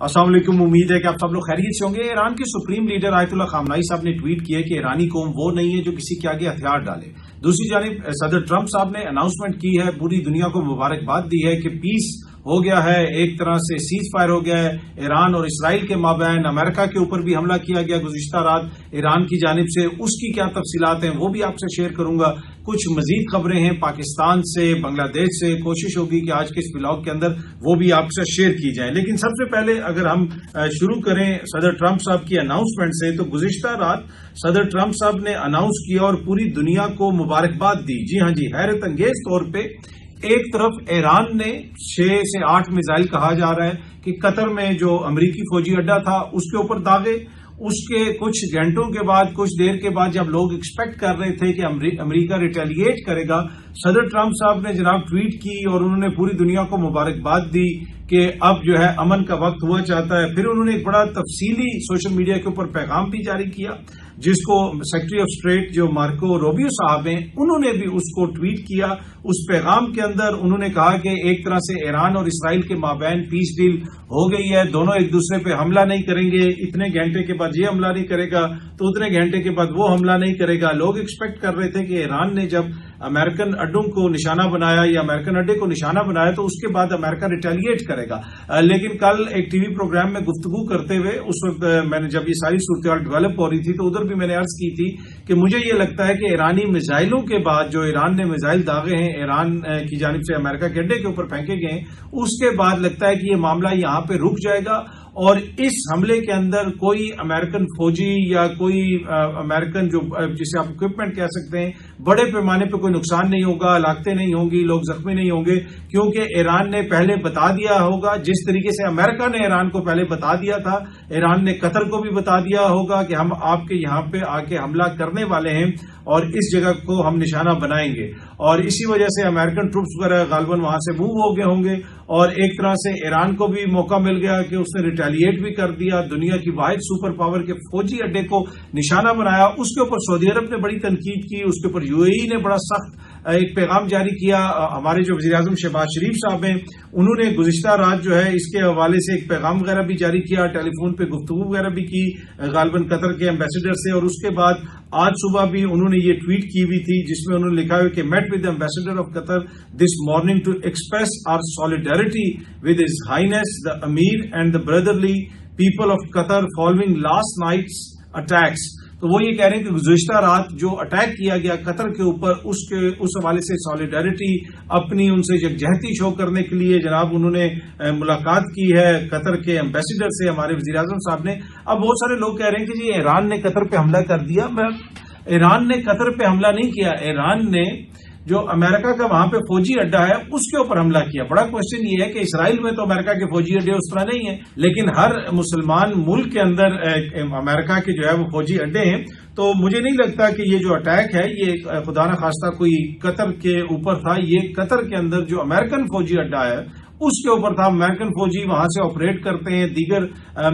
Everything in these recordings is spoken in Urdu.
السلام علیکم، امید ہے کہ آپ سب لوگ خیریت سے ہوں گے۔ ایران کے سپریم لیڈر آیت اللہ خامنائی صاحب نے ٹویٹ کیا کہ ایرانی قوم وہ نہیں ہے جو کسی کے آگے ہتھیار ڈالے۔ دوسری جانب صدر ٹرمپ صاحب نے اناؤنسمنٹ کی ہے، پوری دنیا کو مبارکباد دی ہے کہ پیس ہو گیا ہے، ایک طرح سے سیز فائر ہو گیا ہے ایران اور اسرائیل کے مابین۔ امریکہ کے اوپر بھی حملہ کیا گیا گزشتہ رات ایران کی جانب سے، اس کی کیا تفصیلات ہیں وہ بھی آپ سے شیئر کروں گا۔ کچھ مزید خبریں ہیں پاکستان سے، بنگلہ دیش سے، کوشش ہوگی کہ آج کے اس بلاگ کے اندر وہ بھی آپ سے شیئر کی جائیں۔ لیکن سب سے پہلے اگر ہم شروع کریں صدر ٹرمپ صاحب کی اناؤنسمنٹ سے، تو گزشتہ رات صدر ٹرمپ صاحب نے اناؤنس کیا اور پوری دنیا کو مبارکباد دی۔ جی ہاں جی، حیرت انگیز طور پہ ایک طرف ایران نے 6 سے 8 میزائل کہا جا رہا ہے کہ قطر میں جو امریکی فوجی اڈا تھا اس کے اوپر داغے۔ اس کے کچھ گھنٹوں کے بعد، کچھ دیر کے بعد جب لوگ ایکسپیکٹ کر رہے تھے کہ امریکہ ریٹیلیٹ کرے گا، صدر ٹرمپ صاحب نے جناب ٹویٹ کی اور انہوں نے پوری دنیا کو مبارکباد دی کہ اب جو ہے امن کا وقت ہوا چاہتا ہے۔ پھر انہوں نے ایک بڑا تفصیلی سوشل میڈیا کے اوپر پیغام بھی جاری کیا، جس کو سیکرٹری آف اسٹیٹ جو مارکو روبیو صاحب ہیں انہوں نے بھی اس کو ٹویٹ کیا۔ اس پیغام کے اندر انہوں نے کہا کہ ایک طرح سے ایران اور اسرائیل کے مابین پیس ڈیل ہو گئی ہے، دونوں ایک دوسرے پہ حملہ نہیں کریں گے، اتنے گھنٹے کے بعد یہ حملہ نہیں کرے گا تو اتنے گھنٹے کے بعد وہ حملہ نہیں کرے گا۔ لوگ ایکسپیکٹ کر رہے تھے کہ ایران نے جب امریکن اڈوں کو نشانہ بنایا یا امریکن اڈے کو نشانہ بنایا تو اس کے بعد امریکہ ریٹیلیٹ کرے گا، لیکن کل ایک ٹی وی پروگرام میں گفتگو کرتے ہوئے اس وقت میں نے جب یہ ساری صورتحال ڈیولپ ہو رہی تھی تو ادھر بھی میں نے عرض کی تھی کہ مجھے یہ لگتا ہے کہ ایرانی میزائلوں کے بعد، جو ایران نے میزائل داغے ہیں ایران کی جانب سے امریکہ کے اڈے کے اوپر پھینکے گئے ہیں، اس کے بعد لگتا ہے کہ یہ معاملہ یہاں پہ رک جائے گا اور اس حملے کے اندر کوئی امریکن فوجی یا کوئی امریکن جو جسے آپ اکوپمنٹ کہہ سکتے ہیں بڑے پیمانے پہ کوئی نقصان نہیں ہوگا، ہلاکتیں نہیں ہوں گی، لوگ زخمی نہیں ہوں گے، کیونکہ ایران نے پہلے بتا دیا ہوگا، جس طریقے سے امریکہ نے ایران کو پہلے بتا دیا تھا، ایران نے قطر کو بھی بتا دیا ہوگا کہ ہم آپ کے یہاں پہ آ کے حملہ کرنے والے ہیں اور اس جگہ کو ہم نشانہ بنائیں گے، اور اسی وجہ سے امریکن ٹروپس وغیرہ غالباً وہاں سے موو ہو گئے ہوں گے، اور ایک طرح سے ایران کو بھی موقع مل گیا کہ اس نے ریٹیلیٹ بھی کر دیا، دنیا کی واحد سپر پاور کے فوجی اڈے کو نشانہ بنایا۔ اس کے اوپر سعودی عرب نے بڑی تنقید کی، اس کے اوپر یو اے ای نے بڑا سخت ایک پیغام جاری کیا۔ ہمارے جو وزیر اعظم شہباز شریف صاحب ہیں انہوں نے گزشتہ رات جو ہے اس کے حوالے سے ایک پیغام وغیرہ بھی جاری کیا، ٹیلی فون پہ گفتگو وغیرہ بھی کی غالباً قطر کے ایمبیسڈر سے، اور اس کے بعد آج صبح بھی انہوں نے یہ ٹویٹ کی ہوئی تھی جس میں انہوں نے لکھا ہے کہ met with ambassador of Qatar this morning to express our solidarity with his highness the emir and the brotherly people of Qatar following last night's attacks. تو وہ یہ کہہ رہے ہیں کہ گزشتہ رات جو اٹیک کیا گیا قطر کے اوپر، اس حوالے سے سالیڈیرٹی اپنی ان سے یکجہتی شو کرنے کے لیے جناب انہوں نے ملاقات کی ہے قطر کے ایمبیسڈر سے، ہمارے وزیر اعظم صاحب نے۔ اب بہت سارے لوگ کہہ رہے ہیں کہ جی ایران نے قطر پہ حملہ کر دیا۔ ایران نے قطر پہ حملہ نہیں کیا، ایران نے جو امریکہ کا وہاں پہ فوجی اڈا ہے اس کے اوپر حملہ کیا۔ بڑا کوشچن یہ ہے کہ اسرائیل میں تو امریکہ کے فوجی اڈے اس طرح نہیں ہیں، لیکن ہر مسلمان ملک کے اندر امریکہ کے جو ہے وہ فوجی اڈے ہیں، تو مجھے نہیں لگتا کہ یہ جو اٹیک ہے یہ خدا نہ خواستہ کوئی قطر کے اوپر تھا، یہ قطر کے اندر جو امریکن فوجی اڈا ہے اس کے اوپر تھا۔ امریکن فوجی وہاں سے آپریٹ کرتے ہیں، دیگر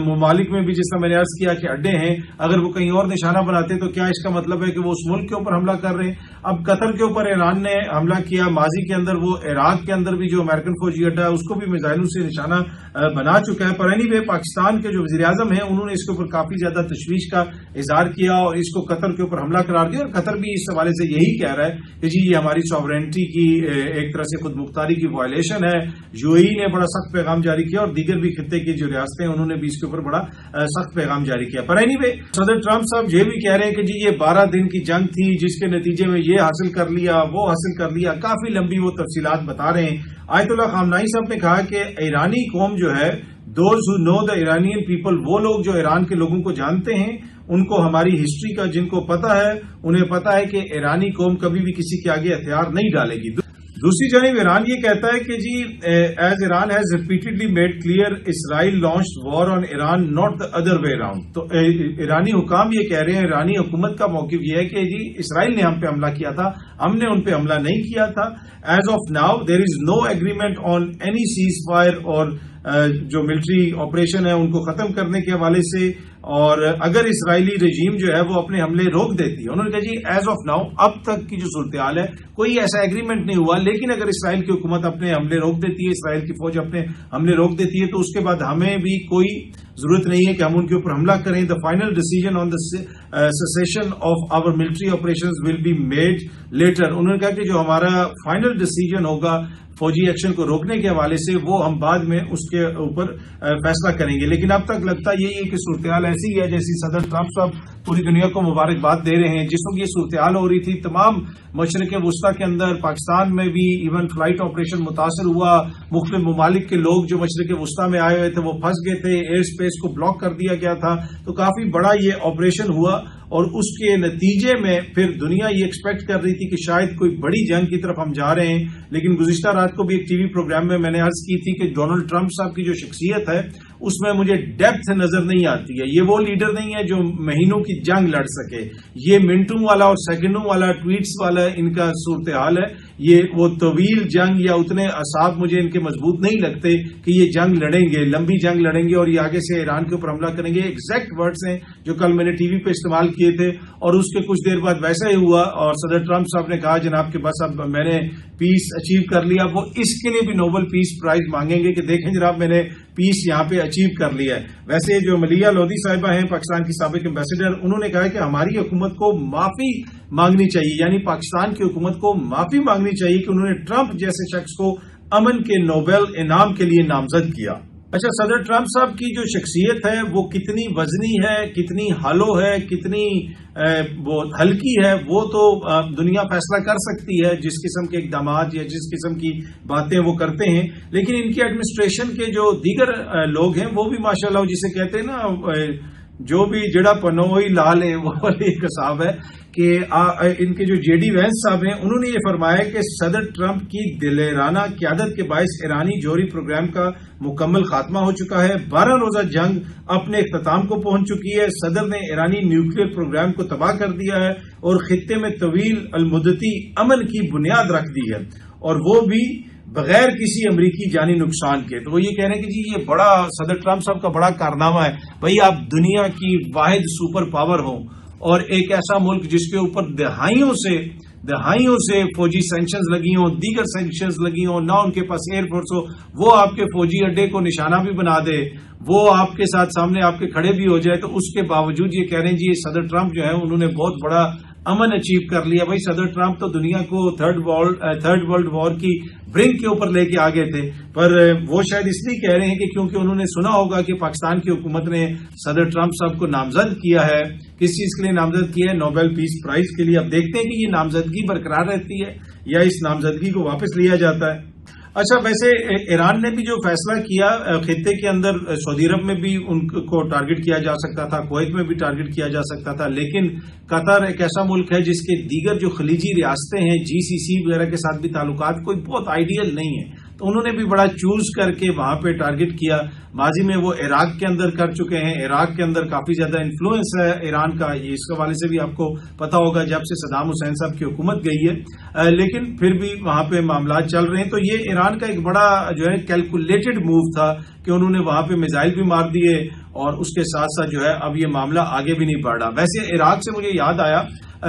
ممالک میں بھی جس طرح میں نے عرض کیا کہ اڈے ہیں، اگر وہ کہیں اور نشانہ بناتے تو کیا اس کا مطلب ہے کہ وہ اس ملک کے اوپر حملہ کر رہے ہیں؟ اب قطر کے اوپر ایران نے حملہ کیا، ماضی کے اندر وہ عراق کے اندر بھی جو امریکن فوجی اڈا ہے اس کو بھی میزائلوں سے نشانہ بنا چکا ہے۔ پر اینی وے پاکستان کے جو وزیر اعظم ہیں انہوں نے اس کے اوپر کافی زیادہ تشویش کا اظہار کیا اور اس کو قطر کے اوپر حملہ قرار دیا، اور قطر بھی اس حوالے سے یہی کہہ رہا ہے کہ جی یہ ہماری سوورینٹی کی ایک طرح سے خود مختاری کی وائلیشن ہے۔ یو اے ای نے بڑا سخت پیغام جاری کیا اور دیگر بھی خطے کی جو ریاستیں انہوں نے بھی اس کے اوپر بڑا سخت پیغام جاری کیا۔ پر اینی وے صدر ٹرمپ صاحب یہ بھی کہہ رہے ہیں کہ جی یہ 12 دن کی جنگ تھی جس کے نتیجے میں یہ حاصل کر لیا وہ حاصل کر لیا، کافی لمبی وہ تفصیلات بتا رہے ہیں۔ آیت اللہ خامنائی صاحب نے کہا کہ ایرانی قوم جو ہے، those who know the Iranian people, وہ لوگ جو ایران کے لوگوں کو جانتے ہیں، ان کو ہماری ہسٹری کا جن کو پتا ہے انہیں پتا ہے کہ ایرانی قوم کبھی بھی کسی کے آگے ہتھیار نہیں ڈالے گی۔ دوسری جانب ایران یہ کہتا ہے کہ جی as Iran has repeatedly made clear Israel launched war on Iran not the other way around. تو ایرانی حکام یہ کہہ رہے ہیں، ایرانی حکومت کا موقف یہ ہے کہ جی اسرائیل نے ہم پہ حملہ کیا تھا، ہم نے ان پہ حملہ نہیں کیا تھا۔ As of now there is no agreement on any ceasefire اور جو ملٹری آپریشن ہے ان کو ختم کرنے کے حوالے سے، اور اگر اسرائیلی رجیم جو ہے وہ اپنے حملے روک دیتی ہے. انہوں نے کہا جی ایز آف ناؤ اب تک کی جو صورتحال ہے کوئی ایسا ایگریمنٹ نہیں ہوا، لیکن اگر اسرائیل کی حکومت اپنے حملے روک دیتی ہے، اسرائیل کی فوج اپنے حملے روک دیتی ہے، تو اس کے بعد ہمیں بھی کوئی ضرورت نہیں ہے کہ ہم ان کے اوپر حملہ کریں. The final decision on the cessation of our military operations will be made later. انہوں نے کہا کہ جو ہمارا فائنل ڈیسیژن ہوگا فوجی ایکشن کو روکنے کے حوالے سے وہ ہم بعد میں اس کے اوپر فیصلہ کریں گے. لیکن اب تک لگتا یہی ہے کہ صورتحال ایسی ہے جیسی صدر ٹرمپ صاحب پوری دنیا کو مبارکباد دے رہے ہیں. جس وقت یہ صورتحال ہو رہی تھی تمام مشرق وسطی کے اندر، پاکستان میں بھی ایون فلائٹ آپریشن متاثر ہوا، مختلف ممالک کے لوگ جو مشرق وسطی میں آئے ہوئے تھے وہ پھنس گئے تھے، ایئر سپیس کو بلاک کر دیا گیا تھا. تو کافی بڑا یہ آپریشن ہوا، اور اس کے نتیجے میں پھر دنیا یہ ایکسپیکٹ کر رہی تھی کہ شاید کوئی بڑی جنگ کی طرف ہم جا رہے ہیں. لیکن گزشتہ رات کو بھی ایک ٹی وی پروگرام میں میں نے عرض کی تھی کہ ڈونلڈ ٹرمپ صاحب کی جو شخصیت ہے اس میں مجھے ڈیپتھ نظر نہیں آتی ہے. یہ وہ لیڈر نہیں ہے جو مہینوں کی جنگ لڑ سکے. یہ منٹوں والا اور سیکنڈوں والا ٹویٹس والا ان کا صورتحال ہے. یہ وہ طویل جنگ یا اتنے اعصاب مجھے ان کے مضبوط نہیں لگتے کہ یہ جنگ لڑیں گے، لمبی جنگ لڑیں گے اور یہ آگے سے ایران کے اوپر حملہ کریں گے. ایگزیکٹ ورڈز ہیں جو کل میں نے ٹی وی پہ استعمال کیے تھے، اور اس کے کچھ دیر بعد ویسا ہی ہوا. اور صدر ٹرمپ صاحب نے کہا جناب کہ بس اب میں نے پیس اچیو کر لیا. وہ اس کے لیے بھی نوبل پیس پرائز مانگیں گے کہ دیکھیں جناب میں نے پیس یہاں پہ اچیو کر لیا ہے. ویسے جو ملیہ لودھی صاحبہ ہیں پاکستان کی سابق ایمبیسڈر، انہوں نے کہا کہ ہماری حکومت کو معافی مانگنی چاہیے، یعنی پاکستان کی حکومت کو معافی مانگنی چاہیے کہ انہوں نے ٹرمپ جیسے شخص کو امن کے نوبل انعام کے لیے نامزد کیا. اچھا، صدر ٹرمپ صاحب کی جو شخصیت ہے وہ کتنی وزنی ہے، کتنی ہالو ہے، کتنی وہ ہلکی ہے، وہ تو دنیا فیصلہ کر سکتی ہے جس قسم کے اقدامات یا جس قسم کی باتیں وہ کرتے ہیں. لیکن ان کی ایڈمنسٹریشن کے جو دیگر لوگ ہیں وہ بھی ماشاءاللہ جسے کہتے ہیں نا جو بھی جڑا پنوئی لال ہے وہ ایک حساب ہے کہ ان کے جو جے ڈی وینس صاحب ہیں انہوں نے یہ فرمایا کہ صدر ٹرمپ کی دلیرانہ قیادت کے باعث ایرانی جوہری پروگرام کا مکمل خاتمہ ہو چکا ہے. 12 روزہ جنگ اپنے اختتام کو پہنچ چکی ہے. صدر نے ایرانی نیوکلیئر پروگرام کو تباہ کر دیا ہے اور خطے میں طویل المدتی امن کی بنیاد رکھ دی ہے، اور وہ بھی بغیر کسی امریکی جانی نقصان کے. تو وہ یہ کہہ رہے ہیں کہ جی یہ بڑا صدر ٹرمپ صاحب کا بڑا کارنامہ ہے. بھائی آپ دنیا کی واحد سپر پاور ہوں اور ایک ایسا ملک جس کے اوپر دہائیوں سے فوجی سینکشنز لگی ہوں، دیگر سینکشنز لگی ہوں، نہ ان کے پاس ایئر فورس ہو، وہ آپ کے فوجی اڈے کو نشانہ بھی بنا دے، وہ آپ کے ساتھ سامنے آپ کے کھڑے بھی ہو جائے، تو اس کے باوجود یہ کہہ رہے ہیں جی یہ صدر ٹرمپ جو ہے انہوں نے بہت بڑا امن اچیو کر لیا. بھائی صدر ٹرمپ تو دنیا کو تھرڈ ورلڈ وار کی برنک کے اوپر لے کے آگے تھے، پر وہ شاید اس لیے کہہ رہے ہیں کہ کیونکہ انہوں نے سنا ہوگا کہ پاکستان کی حکومت نے صدر ٹرمپ صاحب کو نامزد کیا ہے. کس چیز کے لیے نامزد کیا ہے؟ نوبل پیس پرائز کے لیے. اب دیکھتے ہیں کہ یہ نامزدگی برقرار رہتی ہے یا اس نامزدگی کو واپس لیا جاتا ہے. اچھا، ویسے ایران نے بھی جو فیصلہ کیا خطے کے اندر، سعودی عرب میں بھی ان کو ٹارگٹ کیا جا سکتا تھا، کویت میں بھی ٹارگٹ کیا جا سکتا تھا، لیکن قطر ایک ایسا ملک ہے جس کے دیگر جو خلیجی ریاستیں ہیں جی سی سی وغیرہ کے ساتھ بھی تعلقات کوئی بہت آئیڈیل نہیں ہے، تو انہوں نے بھی بڑا چوز کر کے وہاں پہ ٹارگٹ کیا. ماضی میں وہ عراق کے اندر کر چکے ہیں. عراق کے اندر کافی زیادہ انفلوئنس ہے ایران کا، یہ اس حوالے سے بھی آپ کو پتا ہوگا جب سے صدام حسین صاحب کی حکومت گئی ہے، لیکن پھر بھی وہاں پہ معاملات چل رہے ہیں. تو یہ ایران کا ایک بڑا جو ہے کیلکولیٹڈ موو تھا کہ انہوں نے وہاں پہ میزائل بھی مار دیے، اور اس کے ساتھ ساتھ جو ہے اب یہ معاملہ آگے بھی نہیں بڑھ رہا. ویسے عراق سے مجھے یاد آیا،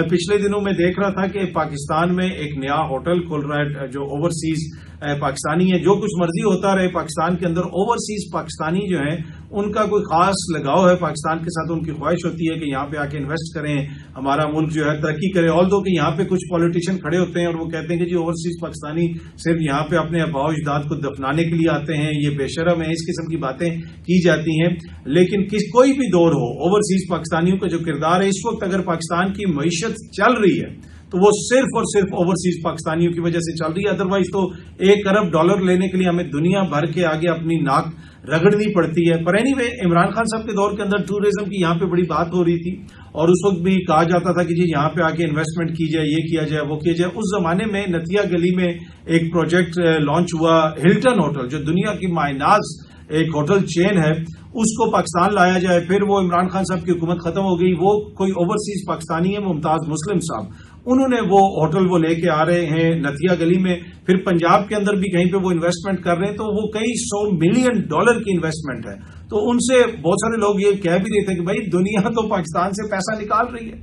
پچھلے دنوں میں دیکھ رہا تھا کہ پاکستان میں ایک نیا ہوٹل کھل رہا ہے جو اوورسیز پاکستانی ہے. جو کچھ مرضی ہوتا رہے پاکستان کے اندر، اوورسیز پاکستانی جو ہیں ان کا کوئی خاص لگاؤ ہے پاکستان کے ساتھ. ان کی خواہش ہوتی ہے کہ یہاں پہ آ کے انویسٹ کریں، ہمارا ملک جو ہے ترقی کرے. آلدو کہ یہاں پہ کچھ پولیٹیشین کھڑے ہوتے ہیں اور وہ کہتے ہیں کہ جی اوورسیز پاکستانی صرف یہاں پہ اپنے آباء و اجداد کو دفنانے کے لیے آتے ہیں، یہ بے شرم ہے، اس قسم کی باتیں کی جاتی ہیں. لیکن کوئی بھی دور ہو، اوورسیز پاکستانیوں کا جو کردار ہے اس وقت، اگر پاکستان کی معیشت چل رہی ہے تو وہ صرف اور صرف اوورسیز پاکستانیوں کی وجہ سے چل رہی ہے. ادروائز تو $1 ارب لینے کے لیے ہمیں دنیا بھر کے آگے اپنی ناک رگڑنی پڑتی ہے. پر اینی وے، عمران خان صاحب کے دور کے اندر ٹورزم کی یہاں پہ بڑی بات ہو رہی تھی، اور اس وقت بھی کہا جاتا تھا کہ جی یہاں پہ آ کے انویسٹمنٹ کی جائے، یہ کیا جائے، وہ کیا جائے. اس زمانے میں نتیا گلی میں ایک پروجیکٹ لانچ ہوا، ہلٹن ہوٹل، جو دنیا کی مائناز ایک ہوٹل چین ہے، اس کو پاکستان لایا جائے. پھر وہ عمران خان صاحب کی حکومت ختم ہو گئی. وہ کوئی اوورسیز پاکستانی ہے، ممتاز مسلم صاحب، انہوں نے وہ ہوٹل وہ لے کے آ رہے ہیں نتھیا گلی میں، پھر پنجاب کے اندر بھی کہیں پہ وہ انویسٹمنٹ کر رہے ہیں، تو وہ کئی $100 ملین کی انویسٹمنٹ ہے۔ تو ان سے بہت سارے لوگ یہ کہہ بھی رہے تھے کہ بھائی دنیا تو پاکستان سے پیسہ نکال رہی ہے،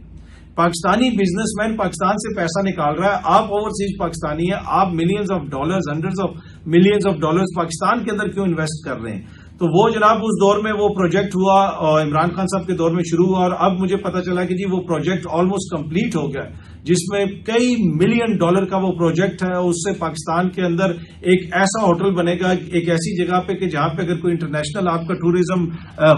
پاکستانی بزنس مین پاکستان سے پیسہ نکال رہا ہے، آپ اوورسیز پاکستانی ہیں، آپ millions of dollars, hundreds of millions of dollars Pakistan کے اندر کیوں انویسٹ کر رہے ہیں؟ تو وہ جناب اس دور میں وہ پروجیکٹ ہوا اور عمران خان صاحب کے دور میں شروع ہوا، اور اب مجھے پتا چلا کہ جی وہ پروجیکٹ آلموسٹ کمپلیٹ ہو گیا، جس میں کئی $ملین کا وہ پروجیکٹ ہے۔ اس سے پاکستان کے اندر ایک ایسا ہوٹل بنے گا، ایک ایسی جگہ پہ کہ جہاں پہ اگر کوئی انٹرنیشنل آپ کا ٹوریزم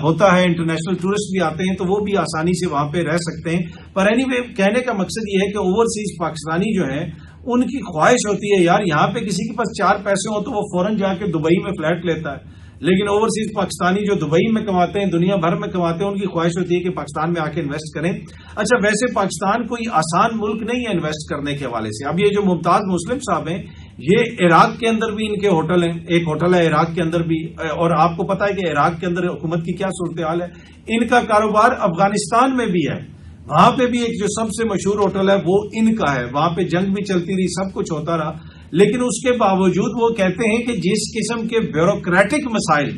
ہوتا ہے، انٹرنیشنل ٹورسٹ بھی آتے ہیں تو وہ بھی آسانی سے وہاں پہ رہ سکتے ہیں۔ پر اینی وے کہنے کا مقصد یہ ہے کہ اوورسیز پاکستانی جو ہیں ان کی خواہش ہوتی ہے یار یہاں پہ کسی کے پاس 4 پیسے ہوں تو وہ فوراً جا کے دبئی میں فلیٹ لیتا ہے، لیکن اوورسیز پاکستانی جو دبئی میں کماتے ہیں، دنیا بھر میں کماتے ہیں، ان کی خواہش ہوتی ہے کہ پاکستان میں آ کے انویسٹ کریں۔ اچھا ویسے پاکستان کوئی آسان ملک نہیں ہے انویسٹ کرنے کے حوالے سے۔ اب یہ جو ممتاز مسلم صاحب ہیں یہ عراق کے اندر بھی ان کے ہوٹل ہیں، ایک ہوٹل ہے عراق کے اندر بھی، اور آپ کو پتا ہے کہ عراق کے اندر حکومت کی کیا صورتحال ہے۔ ان کا کاروبار افغانستان میں بھی ہے، وہاں پہ بھی ایک جو سب سے مشہور ہوٹل ہے وہ ان کا ہے، وہاں پہ جنگ بھی چلتی رہی، سب کچھ ہوتا رہا، لیکن اس کے باوجود وہ کہتے ہیں کہ جس قسم کے بیوروکریٹک مسائل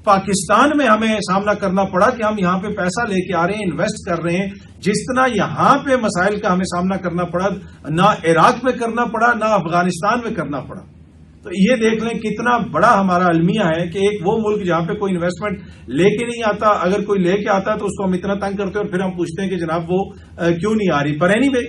پاکستان میں ہمیں سامنا کرنا پڑا کہ ہم یہاں پہ پیسہ لے کے آ رہے ہیں، انویسٹ کر رہے ہیں، جس طرح یہاں پہ مسائل کا ہمیں سامنا کرنا پڑا نہ عراق میں کرنا پڑا نہ افغانستان میں کرنا پڑا۔ تو یہ دیکھ لیں کتنا بڑا ہمارا المیہ ہے کہ ایک وہ ملک جہاں پہ کوئی انویسٹمنٹ لے کے نہیں آتا، اگر کوئی لے کے آتا ہے تو اس کو ہم اتنا تنگ کرتے ہیں اور پھر ہم پوچھتے ہیں کہ جناب وہ کیوں نہیں آ رہی۔ پر اینی وے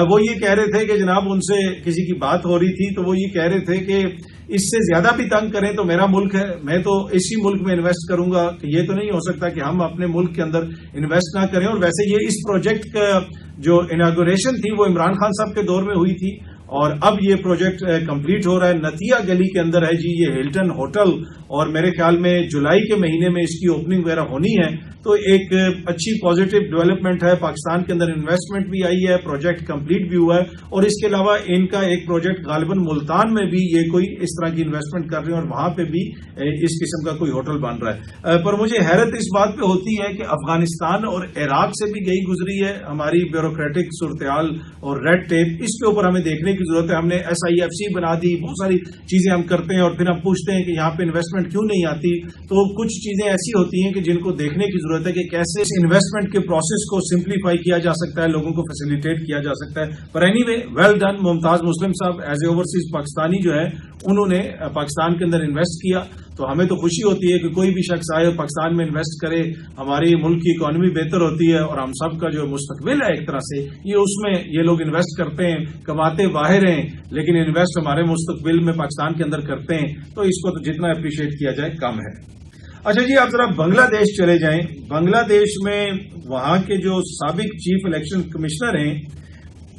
وہ یہ کہہ رہے تھے کہ جناب ان سے کسی کی بات ہو رہی تھی تو وہ یہ کہہ رہے تھے کہ اس سے زیادہ بھی تنگ کریں تو میرا ملک ہے، میں تو اسی ملک میں انویسٹ کروں گا، کہ یہ تو نہیں ہو سکتا کہ ہم اپنے ملک کے اندر انویسٹ نہ کریں۔ اور ویسے یہ اس پروجیکٹ کا جو اناگوریشن تھی وہ عمران خان صاحب کے دور میں ہوئی تھی، اور اب یہ پروجیکٹ کمپلیٹ ہو رہا ہے، نتھیا گلی کے اندر ہے جی یہ ہلٹن ہوٹل، اور میرے خیال میں جولائی کے مہینے میں اس کی اوپننگ وغیرہ ہونی ہے۔ تو ایک اچھی پازیٹو ڈیولپمنٹ ہے، پاکستان کے اندر انویسٹمنٹ بھی آئی ہے، پروجیکٹ کمپلیٹ بھی ہوا ہے، اور اس کے علاوہ ان کا ایک پروجیکٹ غالباً ملتان میں بھی یہ کوئی اس طرح کی انویسٹمنٹ کر رہے ہیں اور وہاں پہ بھی اس قسم کا کوئی ہوٹل بن رہا ہے۔ پر مجھے حیرت اس بات پہ ہوتی ہے کہ افغانستان اور عراق سے بھی گئی گزری ہے ہماری بیوروکریٹک صورتحال اور ریڈ ٹیپ، اس کے اوپر ہمیں دیکھنے کی ضرورت ہے۔ ہم نے SIFC بنا دی، بہت ساری چیزیں ہم کرتے ہیں اور پھر ہم پوچھتے ہیں کہ یہاں پہ انویسٹمنٹ کیوں نہیں آتی۔ تو کچھ چیزیں ایسی ہوتی ہیں کہ جن کو دیکھنے کی ضرورت ہے کہ کیسے اس انویسٹمنٹ کے پروسیس کو سمپلیفائی کیا جا سکتا ہے، لوگوں کو فیسیلیٹیٹ کیا جا سکتا ہے۔ پر اینی وے ویل ڈن ممتاز مسلم صاحب ایز اے اوورسیز پاکستانی جو ہے انہوں نے پاکستان کے اندر انویسٹ کیا، تو ہمیں تو خوشی ہوتی ہے کہ کوئی بھی شخص آئے پاکستان میں انویسٹ کرے، ہماری ملک کی اکانومی بہتر ہوتی ہے اور ہم سب کا جو مستقبل ہے ایک طرح سے یہ اس میں یہ لوگ انویسٹ کرتے ہیں، کماتے باہر ہیں لیکن انویسٹ ہمارے مستقبل میں پاکستان کے اندر کرتے ہیں، تو اس کو تو جتنا اپریشیٹ کیا جائے کم ہے۔ اچھا جی آپ ذرا بنگلہ دیش چلے جائیں۔ بنگلہ دیش میں وہاں کے جو سابق چیف الیکشن کمشنر ہیں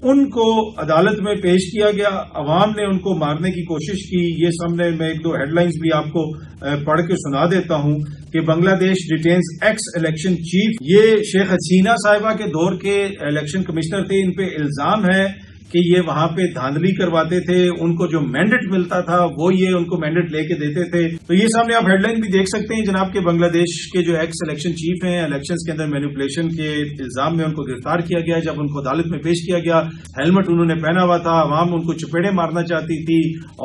ان کو عدالت میں پیش کیا گیا، عوام نے ان کو مارنے کی کوشش کی۔ یہ سامنے میں 1-2 ہیڈ لائنز بھی آپ کو پڑھ کے سنا دیتا ہوں کہ بنگلہ دیش ڈیٹینز ایکس الیکشن چیف، یہ شیخ حسینہ صاحبہ کے دور کے الیکشن کمشنر تھے، ان پہ الزام ہے کہ یہ وہاں پہ دھاندلی کرواتے تھے، ان کو جو مینڈیٹ ملتا تھا وہ یہ ان کو مینڈیٹ لے کے دیتے تھے۔ تو یہ سامنے آپ ہیڈ لائن بھی دیکھ سکتے ہیں جناب کہ بنگلہ دیش کے جو ایکس الیکشن چیف ہیں، الیکشنز کے اندر مینیپولیشن کے الزام میں ان کو گرفتار کیا گیا۔ جب ان کو عدالت میں پیش کیا گیا، ہیلمٹ انہوں نے پہنا ہوا تھا، عوام ان کو چپیڑے مارنا چاہتی تھی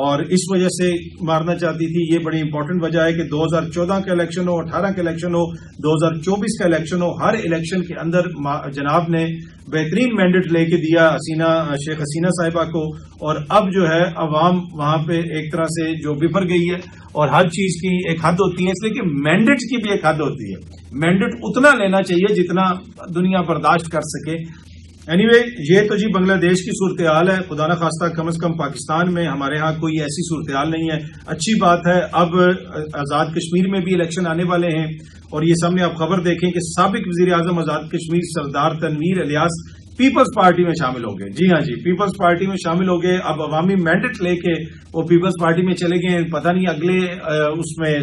اور اس وجہ سے مارنا چاہتی تھی۔ یہ بڑی امپورٹنٹ وجہ ہے کہ 2014 کا الیکشن ہو، 18 کا الیکشن ہو، 2024 کا الیکشن ہو، ہر الیکشن کے اندر جناب نے بہترین مینڈیٹ لے کے دیا شیخ حسینہ صاحبہ کو، اور اب جو ہے عوام وہاں پہ ایک طرح سے جو بفر گئی ہے، اور ہر چیز کی ایک حد ہوتی ہے، اس لیے کہ مینڈیٹ کی بھی ایک حد ہوتی ہے، مینڈیٹ اتنا لینا چاہیے جتنا دنیا برداشت کر سکے۔ اینی وے یہ تو جی بنگلہ دیش کی صورتحال ہے، خدا نخواستہ کم از کم پاکستان میں ہمارے ہاں کوئی ایسی صورتحال نہیں ہے۔ اچھی بات ہے اب آزاد کشمیر میں بھی الیکشن آنے والے ہیں، اور یہ سامنے آپ خبر دیکھیں کہ سابق وزیر اعظم آزاد کشمیر سردار تنویر الیاس پیپلز پارٹی میں شامل ہو گئے۔ جی ہاں جی، پیپلز پارٹی میں شامل ہو گئے، اب عوامی مینڈیٹ لے کے وہ پیپلز پارٹی میں چلے گئے۔ پتہ نہیں اگلے اس میں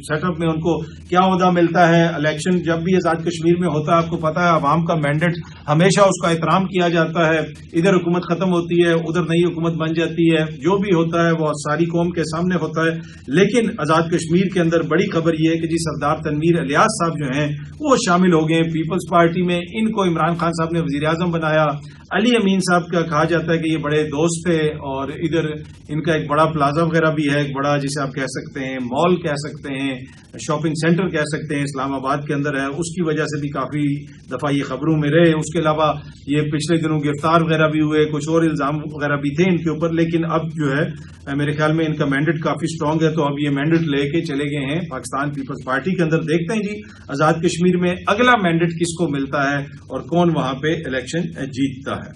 سیٹ اپ میں ان کو کیا عہدہ ملتا ہے۔ الیکشن جب بھی آزاد کشمیر میں ہوتا ہے آپ کو پتہ ہے عوام کا مینڈیٹ ہمیشہ اس کا احترام کیا جاتا ہے، ادھر حکومت ختم ہوتی ہے ادھر نئی حکومت بن جاتی ہے، جو بھی ہوتا ہے وہ ساری قوم کے سامنے ہوتا ہے۔ لیکن آزاد کشمیر کے اندر بڑی خبر یہ ہے کہ جی سردار تنویر الیاس صاحب جو ہیں وہ شامل ہو گئے پیپلز پارٹی میں۔ ان کو عمران خان صاحب نے وزیر اعظم بنایا. علی امین صاحب کا کہا جاتا ہے کہ یہ بڑے دوست تھے اور ادھر ان کا ایک بڑا پلازا وغیرہ بھی ہے, ایک بڑا جسے آپ کہہ سکتے ہیں مال کہہ سکتے ہیں, شاپنگ سینٹر کہہ سکتے ہیں, اسلام آباد کے اندر ہے. اس کی وجہ سے بھی کافی دفعہ یہ خبروں میں رہے. اس کے علاوہ یہ پچھلے دنوں گرفتار وغیرہ بھی ہوئے, کچھ اور الزام وغیرہ بھی تھے ان کے اوپر, لیکن اب جو ہے میرے خیال میں ان کا مینڈیٹ کافی اسٹرانگ ہے, تو اب یہ مینڈیٹ لے کے چلے گئے ہیں پاکستان پیپلز پارٹی کے اندر. دیکھتے ہیں جی آزاد کشمیر میں اگلا مینڈیٹ کس کو ملتا ہے اور کون وہاں پہ الیکشن جیتتا ہے.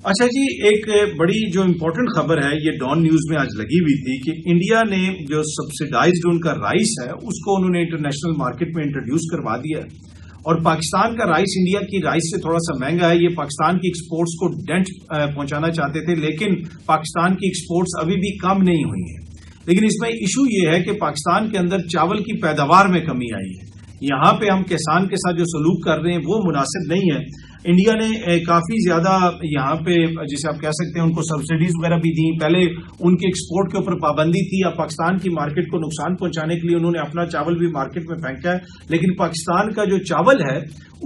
اچھا جی, ایک بڑی جو امپورٹنٹ خبر ہے یہ ڈان نیوز میں آج لگی ہوئی تھی کہ انڈیا نے جو سبسیڈائزڈ ان کا رائس ہے اس کو انہوں نے انٹرنیشنل مارکیٹ میں انٹروڈیوس کروا دیا ہے, اور پاکستان کا رائس انڈیا کی رائس سے تھوڑا سا مہنگا ہے. یہ پاکستان کی ایکسپورٹس کو ڈینٹ پہنچانا چاہتے تھے, لیکن پاکستان کی ایکسپورٹس ابھی بھی کم نہیں ہوئی ہیں. لیکن اس میں ایشو یہ ہے کہ پاکستان کے اندر چاول کی پیداوار میں کمی آئی ہے. یہاں پہ ہم کسان کے ساتھ جو سلوک کر رہے ہیں وہ مناسب نہیں ہے. انڈیا نے کافی زیادہ یہاں پہ جسے آپ کہہ سکتے ہیں ان کو سبسڈیز وغیرہ بھی دیں. پہلے ان کے ایکسپورٹ کے اوپر پابندی تھی, اب پاکستان کی مارکیٹ کو نقصان پہنچانے کے لیے انہوں نے اپنا چاول بھی مارکیٹ میں پھینکا ہے. لیکن پاکستان کا جو چاول ہے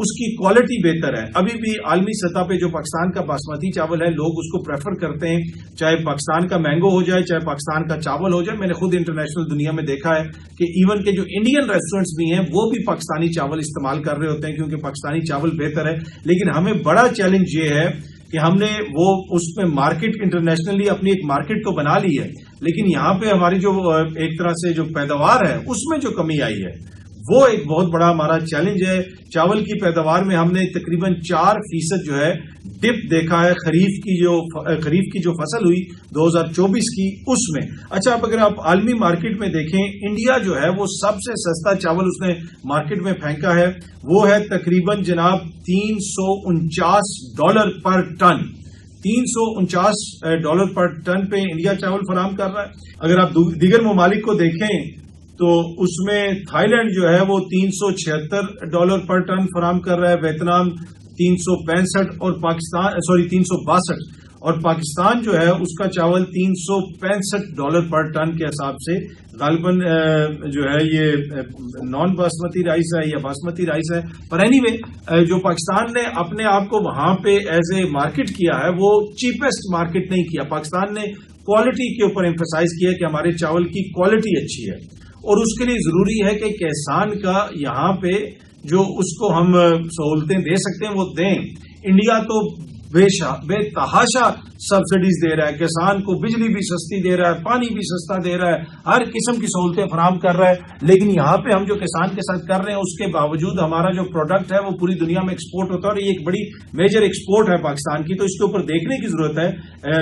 اس کی کوالٹی بہتر ہے. ابھی بھی عالمی سطح پہ جو پاکستان کا باسمتی چاول ہے لوگ اس کو پریفر کرتے ہیں, چاہے پاکستان کا مینگو ہو جائے چاہے پاکستان کا چاول ہو جائے. میں نے خود انٹرنیشنل دنیا میں دیکھا ہے کہ ایون کے جو انڈین ریسٹورینٹس بھی ہیں وہ بھی پاکستانی چاول استعمال کر رہے ہوتے ہیں کیونکہ پاکستانی چاول بہتر ہے. لیکن ہمیں بڑا چیلنج یہ ہے کہ ہم نے وہ اس میں مارکیٹ انٹرنیشنلی اپنی ایک مارکیٹ تو بنا لی ہے, لیکن یہاں پہ ہماری جو ایک طرح سے جو پیداوار ہے اس میں جو کمی آئی ہے وہ ایک بہت بڑا ہمارا چیلنج ہے. چاول کی پیداوار میں ہم نے تقریباً 4% جو ہے ڈپ دیکھا ہے خریف کی جو فصل ہوئی 2024 کی اس میں. اچھا, اب اگر آپ عالمی مارکیٹ میں دیکھیں انڈیا جو ہے وہ سب سے سستا چاول اس نے مارکیٹ میں پھینکا ہے, وہ ہے تقریباً جناب $349 پر ٹن. $349 پر ٹن پہ انڈیا چاول فراہم کر رہا ہے. اگر آپ دیگر ممالک کو دیکھیں تو اس میں تھائی لینڈ جو ہے وہ $376 پر ٹن فراہم کر رہا ہے, ویتنام 365 اور پاکستان 362, اور پاکستان جو ہے اس کا چاول $365 پر ٹن کے حساب سے غالباً جو ہے یہ نان باسمتی رائس ہے یا باسمتی رائس ہے. پر اینی وے جو پاکستان نے اپنے آپ کو وہاں پہ ایز اے مارکیٹ کیا ہے وہ چیپسٹ مارکیٹ نہیں کیا. پاکستان نے کوالٹی کے اوپر ایمفسائز کیا کہ ہمارے چاول کی کوالٹی اچھی ہے, اور اس کے لیے ضروری ہے کہ کسان کا یہاں پہ جو اس کو ہم سہولتیں دے سکتے ہیں وہ دیں. انڈیا تو بے تحاشا سبسڈیز دے رہا ہے, کسان کو بجلی بھی سستی دے رہا ہے, پانی بھی سستا دے رہا ہے, ہر قسم کی سہولتیں فراہم کر رہا ہے. لیکن یہاں پہ ہم جو کسان کے ساتھ کر رہے ہیں اس کے باوجود ہمارا جو پروڈکٹ ہے وہ پوری دنیا میں ایکسپورٹ ہوتا ہے, اور یہ ایک بڑی میجر ایکسپورٹ ہے پاکستان کی. تو اس کے اوپر دیکھنے کی ضرورت ہے.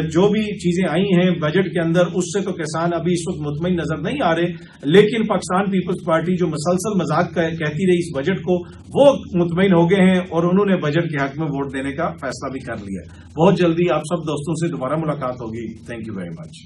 جو بھی چیزیں آئی ہیں بجٹ کے اندر اس سے تو کسان ابھی اس وقت مطمئن نظر نہیں آ رہے, لیکن پاکستان پیپلز پارٹی جو مسلسل مذاق کہتی رہی اس بجٹ کو وہ مطمئن ہو گئے ہیں اور انہوں نے بجٹ کے حق میں ووٹ دینے کا فیصلہ بھی کر لیا. بہت جلدی آپ سب دوستوں سے دوبارہ ملاقات ہوگی. Thank you very much.